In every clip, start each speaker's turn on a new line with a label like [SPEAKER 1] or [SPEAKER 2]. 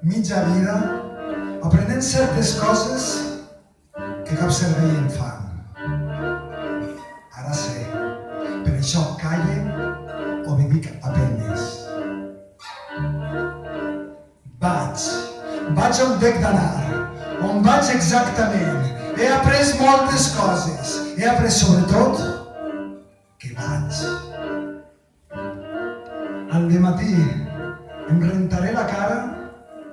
[SPEAKER 1] mitja vida aprenent certes coses que cap servei em fan. Ara sé, per això calle o me dic apenes. Vaig on dec d'anar, on vaig exactament. He après moltes coses, he après sobretot que vaig. Al dematí em rentaré la cara,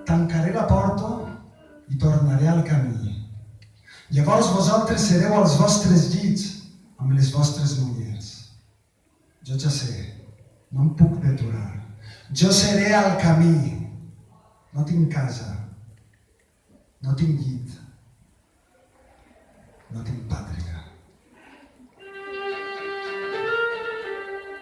[SPEAKER 1] tancaré la porta i tornaré al camí. Llavors vosaltres sereu als vostres llits amb les vostres mullers. Jo ja sé, no em puc deturar. Jo seré al camí. No tinc casa, no tinc llit, no tinc pàtria.